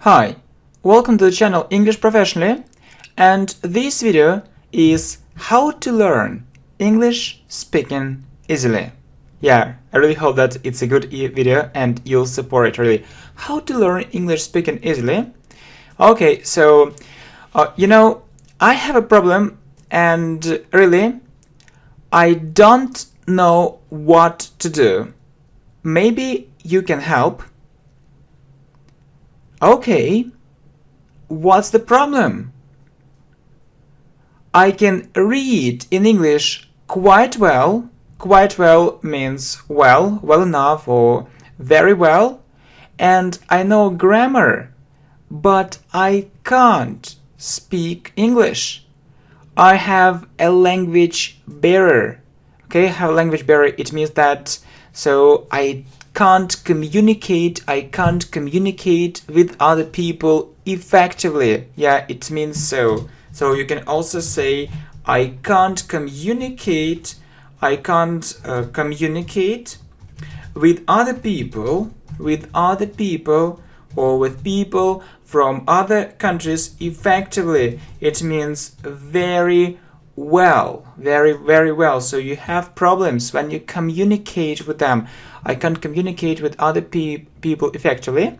Hi, welcome to the channel English Professionally, and this video is how to learn English speaking easily. Yeah, I really hope that it's a good video and you'll support it really. How to learn English speaking easily. Okay, so I have a problem and really I don't know what to do. Maybe you can help. Okay, what's the problem? I can read in English quite well. Quite well means well enough, or very well. And I know grammar, but I can't speak English. I have a language barrier. Okay, I have a language barrier. It means that I can't communicate with other people effectively. Yeah, it means so. So you can also say I can't communicate with other people or with people from other countries effectively. It means very well, very well. So you have problems when you communicate with them. I can't communicate with other people effectively.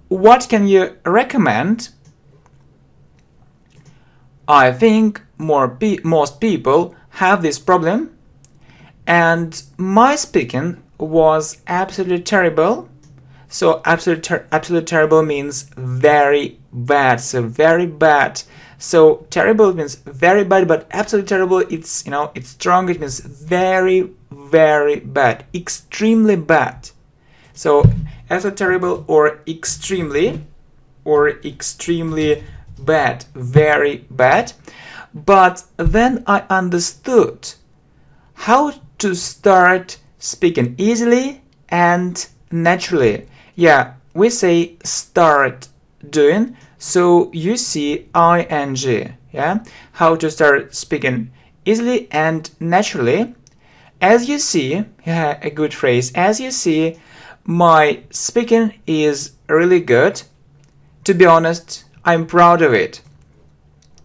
What can you recommend? I think most people have this problem, and my speaking was absolutely terrible. So absolutely terrible means very bad. So very bad. So terrible means very bad, but absolutely terrible, it's strong. It means very bad, extremely bad. So absolutely terrible or extremely bad, very bad. But then I understood how to start speaking easily and naturally. Yeah, we say start doing, so you see ing. Yeah, how to start speaking easily and naturally. As you see, yeah, a good phrase. As you see, my speaking is really good. To be honest, I'm proud of it.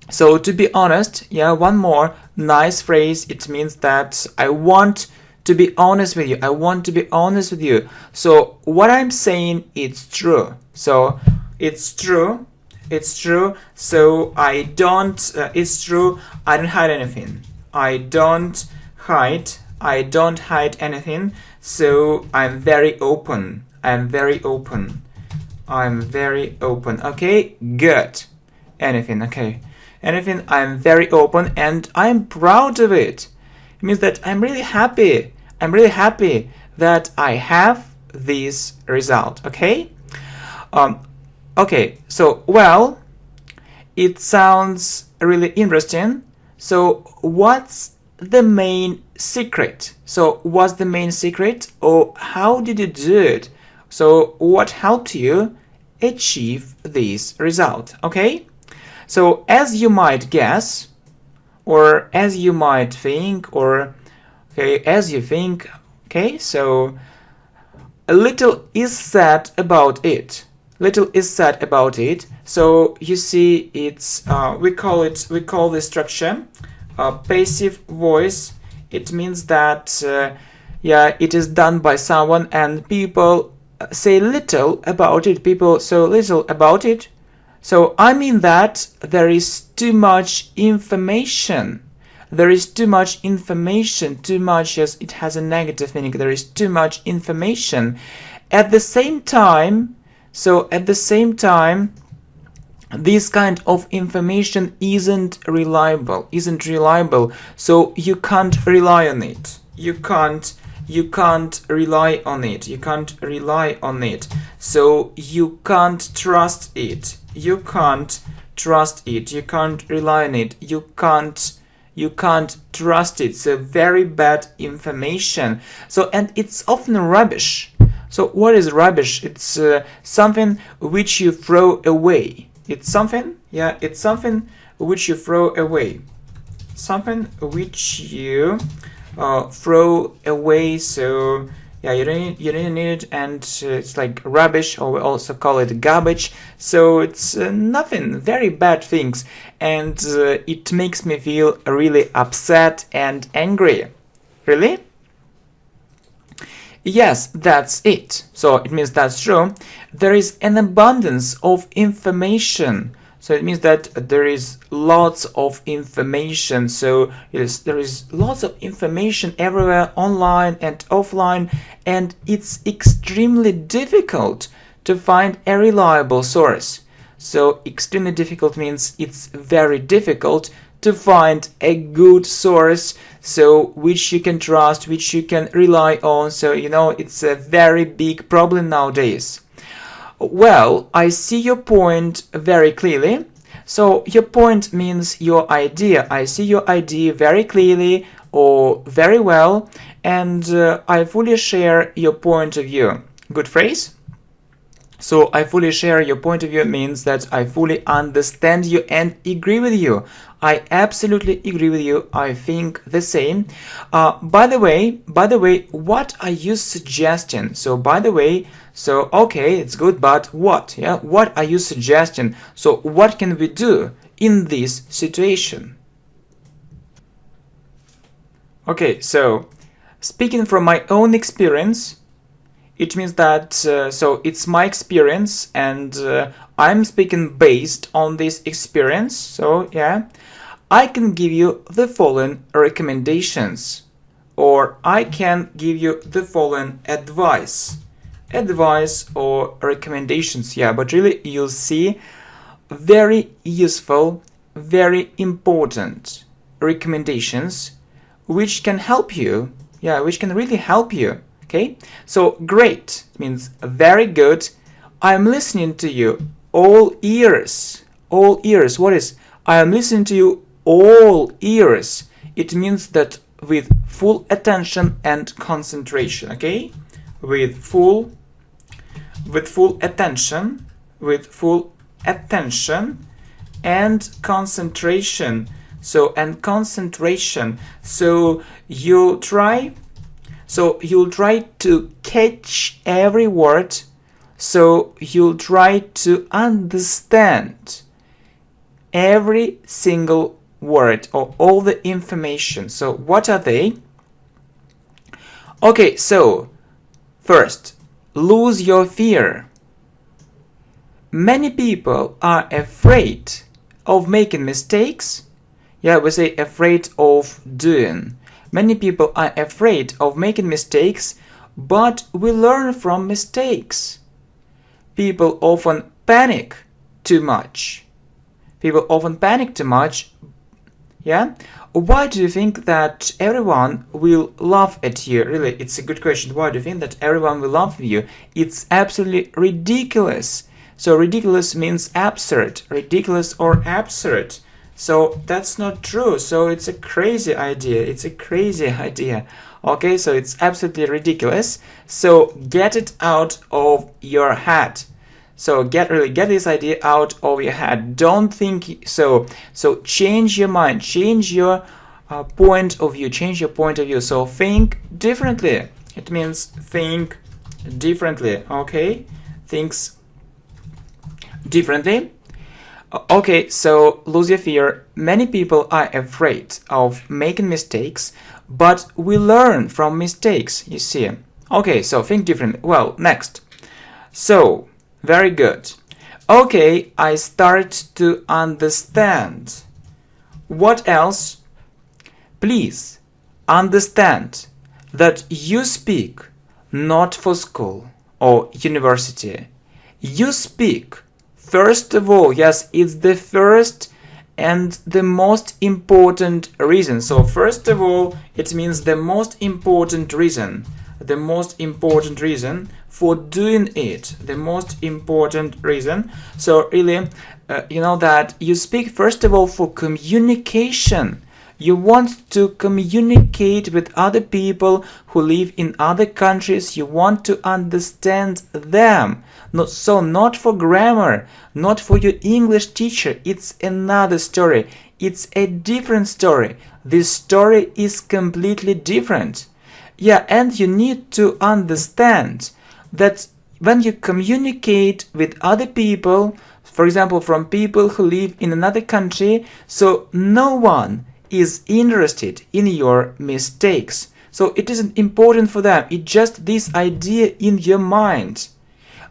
So to be honest, yeah, one more nice phrase. It means that I want to be honest with you. I want to be honest with you. So what I'm saying, it's true. So it's true. It's true. So I don't. It's true. I don't hide anything. I don't hide anything. So I'm very open. I'm very open. Okay, good. Anything. Okay. Anything. I'm very open and I'm proud of it. It means that I'm really happy. I'm really happy that I have this result. Okay. Okay. So well, it sounds really interesting. So what's the main secret? Or how did you do it? So what helped you achieve this result? Okay. So as you might guess, or as you might think, or as you think, okay, so a little is said about it. So you see, it's we call this structure passive voice. It means that it is done by someone, and people say little about it. People say little about it. So I mean that there is too much information. Too much, yes, it has a negative meaning. There is too much information. At the same time, this kind of information isn't reliable. So you can't rely on it. You can't rely on it. So you can't trust it. You can't rely on it. You can't trust it. So very bad information. So, and it's often rubbish. So what is rubbish? It's something which you throw away. It's something which you throw away. So Yeah, you don't need it, and it's like rubbish, or we also call it garbage. So it's nothing, very bad things, and it makes me feel really upset and angry. Really? Yes, that's it. So it means that's true. There is an abundance of information. So it means that there is lots of information. So yes, there is lots of information everywhere, online and offline, and it's extremely difficult to find a reliable source. So extremely difficult means it's very difficult to find a good source, so which you can trust, which you can rely on. So it's a very big problem nowadays. Well, I see your point very clearly. So your point means your idea. I see your idea very clearly or very well, and I fully share your point of view. Good phrase? So I fully share your point of view means that I fully understand you and agree with you. I absolutely agree with you. I think the same. By the way, what are you suggesting? So okay, it's good, but what? Yeah, what are you suggesting? So what can we do in this situation? Okay, so speaking from my own experience, it means that, so it's my experience, and I'm speaking based on this experience. So yeah, I can give you the following recommendations, or I can give you the following advice or recommendations. Yeah, but really you'll see very useful, very important recommendations which can help you. Yeah, which can really help you. Okay, so great means very good. I'm listening to you, all ears. All ears. What is? I am listening to you, all ears. It means that with full attention and concentration. Okay, with full attention, and concentration. So you'll try to catch every word. So you'll try to understand every single word or all the information. So what are they? Okay, so first, lose your fear. Many people are afraid of making mistakes. Yeah, we say afraid of doing. Many people are afraid of making mistakes, but we learn from mistakes. People often panic too much. Yeah? Why do you think that everyone will laugh at you? Really, it's a good question. Why do you think that everyone will laugh at you? It's absolutely ridiculous. So ridiculous means absurd. Ridiculous or absurd. So that's not true. So it's a crazy idea. Okay, so it's absolutely ridiculous. So get it out of your head. So get this idea out of your head. Don't think so. So change your mind. Change your point of view. So think differently. It means think differently. Okay, thinks differently. Okay, so lose your fear. Many people are afraid of making mistakes, but we learn from mistakes, you see. Okay, so think differently. Well, next. So, very good. Okay, I start to understand. What else? Please understand that you speak not for school or university. You speak. First of all, yes, it's the first and the most important reason. So first of all, it means the most important reason for doing it. So really, that you speak first of all for communication. You want to communicate with other people who live in other countries. You want to understand them. Not for grammar, not for your English teacher. It's another story. It's a different story. This story is completely different. yeah, and you need to understand that when you communicate with other people, for example, from people who live in another country, so no one is interested in your mistakes. So it isn't important for them. It's just this idea in your mind.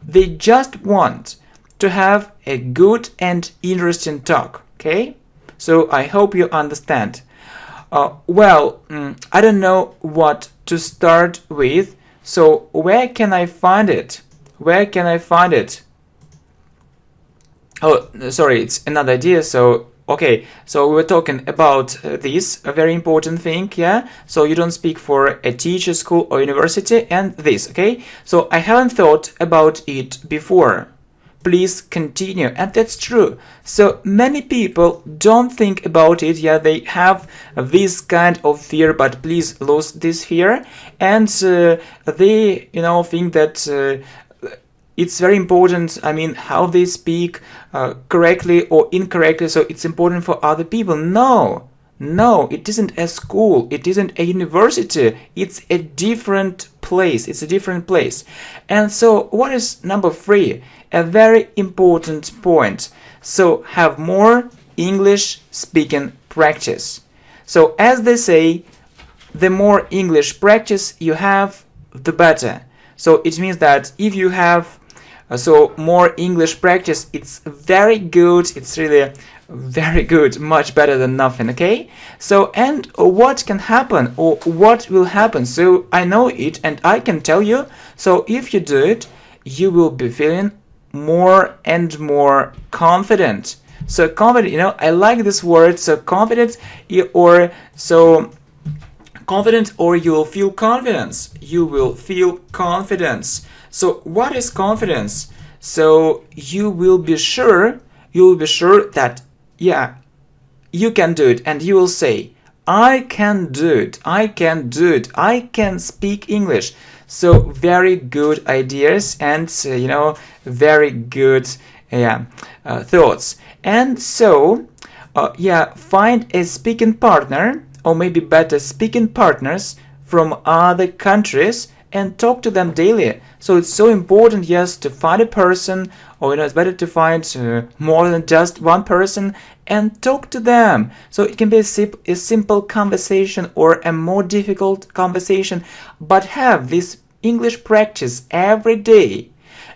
They just want to have a good and interesting talk. Okay? So I hope you understand. I don't know what to start with. So where can I find it? Where can I find it? Oh, sorry, it's another idea. So, okay, so we were talking about this, a very important thing, yeah? So you don't speak for a teacher, school, or university, and this, okay? So I haven't thought about it before. Please continue. And that's true. So many people don't think about it. Yeah, they have this kind of fear, but please lose this fear. And they, think that it's very important, how they speak correctly or incorrectly, so it's important for other people. No, it isn't a school, it isn't a university, it's a different place, And so what is number 3? A very important point. So have more English speaking practice. So as they say, the more English practice you have, the better. So it means that if you have more English practice, it's very good. It's really very good, much better than nothing, okay? So, and what can happen or what will happen? So I know it and I can tell you. So if you do it, you will be feeling more and more confident. So confident, I like this word. So confident or so confident, or you will feel confidence. You will feel confidence. So what is confidence? So you will be sure that, yeah, you can do it, and you will say, I can do it, I can speak English. So very good ideas and, very good thoughts. And so, find a speaking partner, or maybe better, speaking partners from other countries, and talk to them daily. So it's so important, yes, to find a person, or it's better to find more than just one person and talk to them. So it can be a simple conversation or a more difficult conversation, but have this English practice every day.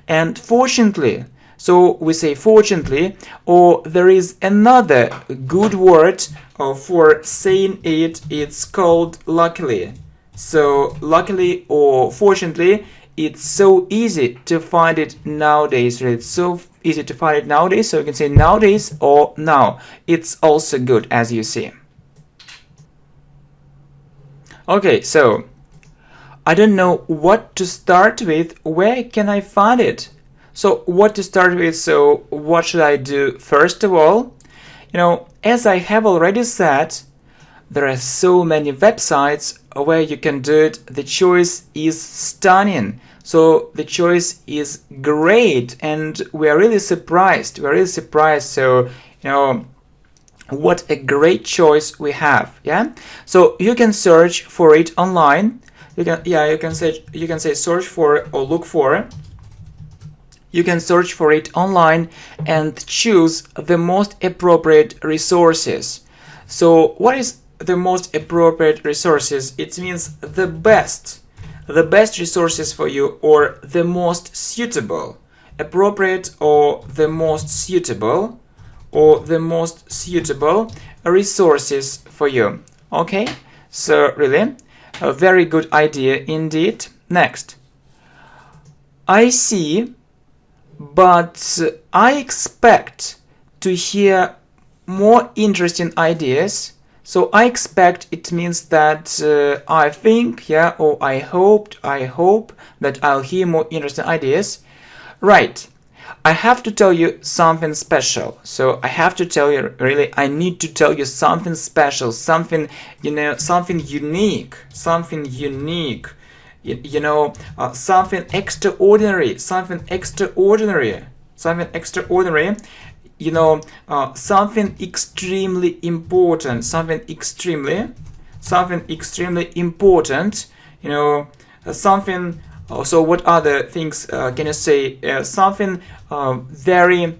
And fortunately, so we say fortunately, or there is another good word for saying it, it's called luckily. So luckily or fortunately, it's so easy to find it nowadays. Right? It's so easy to find it nowadays. So you can say nowadays or now. It's also good, as you see. Okay, so I don't know what to start with. Where can I find it? So what to start with? So what should I do? First of all, as I have already said, there are so many websites where you can do it. The choice is stunning. So the choice is great, and we are really surprised. So, what a great choice we have. Yeah. So you can search for it online. You can say search for or look for. You can search for it online and choose the most appropriate resources. So what is the most appropriate resources? It means the best resources for you, or the most suitable. Appropriate or the most suitable, resources for you. Okay, so really a very good idea indeed. Next, I see, but I expect to hear more interesting ideas. So I expect, it means that I think, or I hope that I'll hear more interesting ideas. Right. I have to tell you something special. So I have to tell you, really, I need to tell you something special, something, something unique, something extraordinary, something something extremely important, something extremely important, something. So what other things can you say? Something very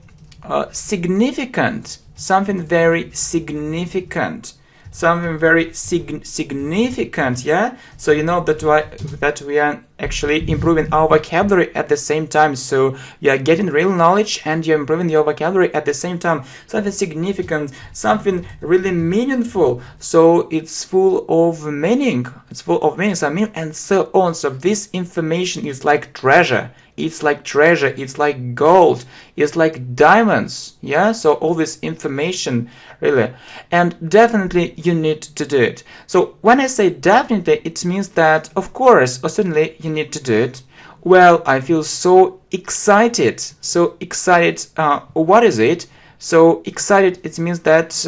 significant. Something very significant. Something very significant, yeah. So that we are actually improving our vocabulary at the same time. So you are getting real knowledge and you're improving your vocabulary at the same time. Something significant, something really meaningful. So it's full of meaning. It's full of meanings, and so on. So this information is like treasure. It's like treasure, it's like gold, it's like diamonds, yeah? So all this information, really. And definitely you need to do it. So when I say definitely, it means that, of course, or certainly you need to do it. Well, I feel so excited, so excited. What is it? So excited, it means that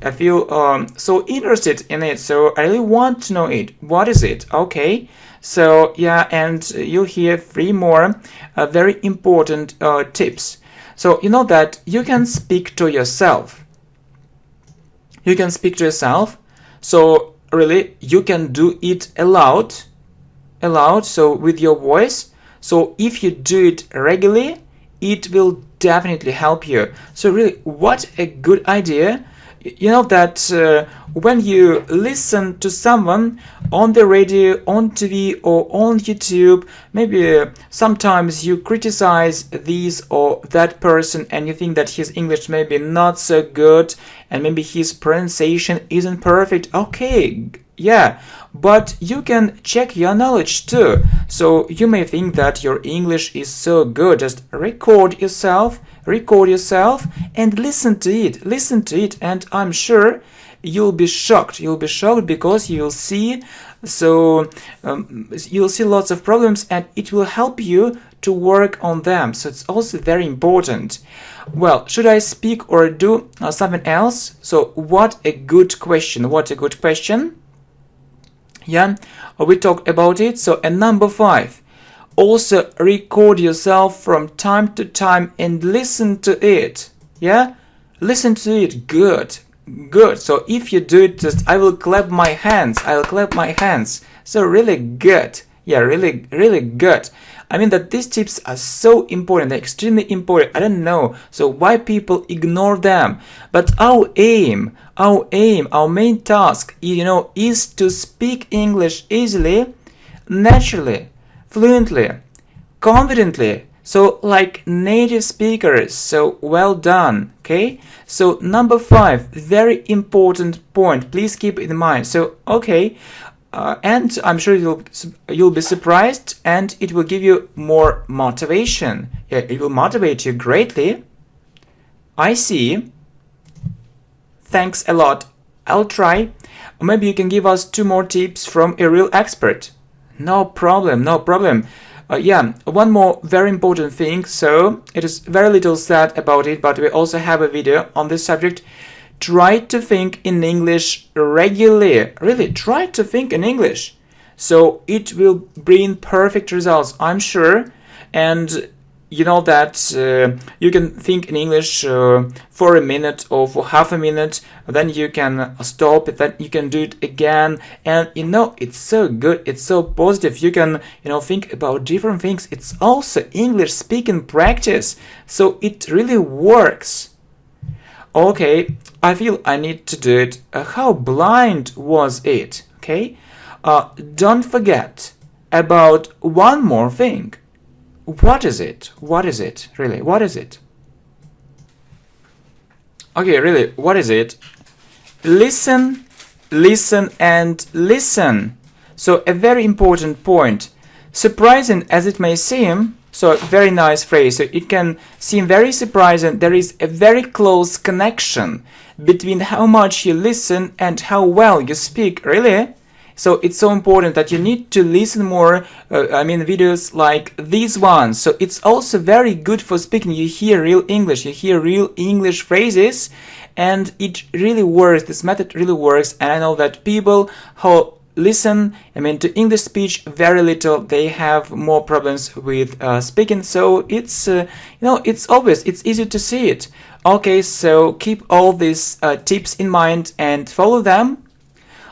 I feel so interested in it, so I really want to know it. What is it? Okay. So yeah, and you'll hear 3 more very important tips. So you know that you can speak to yourself. You can speak to yourself. So really, you can do it aloud, so with your voice. So if you do it regularly, it will definitely help you. So really, what a good idea. You know that when you listen to someone on the radio, on TV, or on YouTube, maybe sometimes you criticize this or that person and you think that his English may be not so good and maybe his pronunciation isn't perfect. Okay, yeah, but you can check your knowledge too. So you may think that your English is so good. Just record yourself and listen to it, and I'm sure you'll be shocked because you'll see lots of problems and it will help you to work on them. So it's also very important. Well, should I speak or do something else? So what a good question. Yeah, we talked about it. So and number 5, also record yourself from time to time and listen to it. Yeah, listen to it. Good. So if you do it, just I will clap my hands. So really good. Yeah, really good. I mean that these tips are so important. They're extremely important. I don't know so why people ignore them. But our main task, is to speak English easily, naturally, fluently, confidently, so like native speakers. So well done. Okay, so number 5, very important point, please keep it in mind. So okay, and I'm sure you'll be surprised and it will give you more motivation. Yeah, it will motivate you greatly. I see. Thanks a lot. I'll try. Maybe you can give us 2 more tips from a real expert. No problem. Yeah, one more very important thing. So it is very little said about it, but we also have a video on this subject. Try to think in English regularly. Really, try to think in English. So it will bring perfect results, I'm sure. And you know that you can think in English for a minute or for half a minute, then you can stop, then you can do it again, and it's so good, it's so positive. You can think about different things. It's also English speaking practice, so it really works. Okay, I feel I need to do it. How blind was it? Okay, don't forget about one more thing. What is it? Really, what is it? Okay, really, what is it? Listen, and listen. So a very important point. Surprising as it may seem, so very nice phrase. So it can seem very surprising. There is a very close connection between how much you listen and how well you speak, really. So it's so important that you need to listen more. Videos like these ones. So it's also very good for speaking. You hear real English phrases, and it really works. This method really works. And I know that people who listen, to English speech very little, they have more problems with speaking. So it's, it's obvious. It's easy to see it. Okay, so keep all these tips in mind and follow them.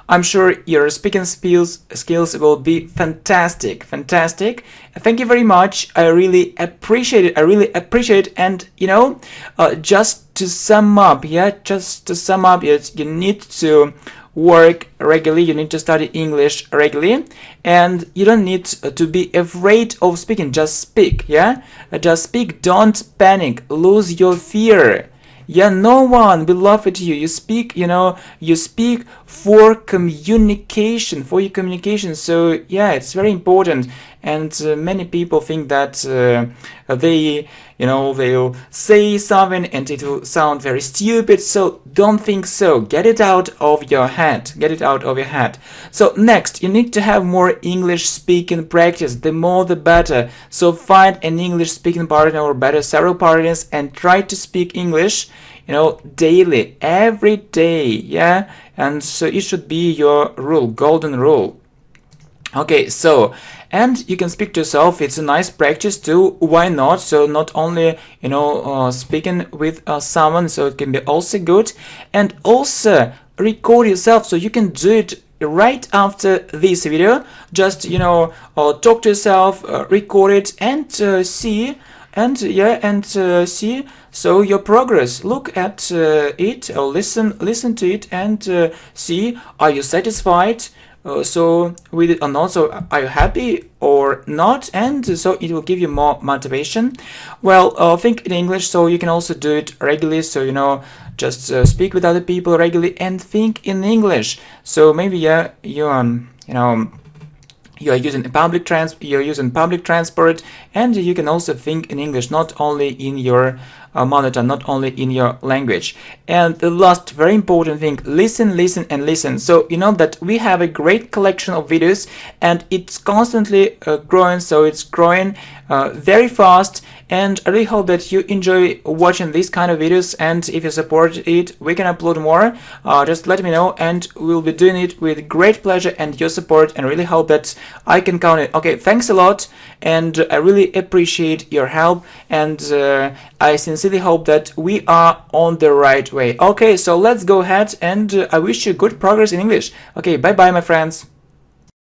I'm sure your speaking skills will be fantastic. Thank you very much. I really appreciate it. And just to sum up, you need to work regularly, you need to study English regularly, and you don't need to be afraid of speaking. Just speak, just speak. Don't panic, lose your fear. No one will laugh at you. You speak, you speak for communication, So it's very important. And many people think that they'll say something and it will sound very stupid. So don't think so. Get it out of your head. So next, you need to have more English speaking practice. The more the better. So find an English speaking partner, or better, several partners, and try to speak English daily, every day. And so it should be your rule, golden rule. Okay, so, and you can speak to yourself. It's a nice practice too. Why not? So not only speaking with someone, so it can be also good. And also record yourself, so you can do it right after this video. Just talk to yourself, record it, and see. And see so your progress. Look at it, or listen to it, and see, are you satisfied so with it or not? So are you happy or not? And so it will give you more motivation. Well, think in English, so you can also do it regularly. So just speak with other people regularly and think in English. So maybe you are using public transport, and you can also think in English, not only in your mother tongue, not only in your language. And the last very important thing, listen. So that we have a great collection of videos, and it's constantly growing. So it's growing very fast, and I really hope that you enjoy watching these kind of videos. And if you support it, we can upload more. Just let me know, and we'll be doing it with great pleasure and your support, and really hope that I can count it. Okay, thanks a lot, and I really appreciate your help, and I sincerely hope that we are on the right way. Okay, so let's go ahead, and I wish you good progress in English. Okay, bye bye, my friends.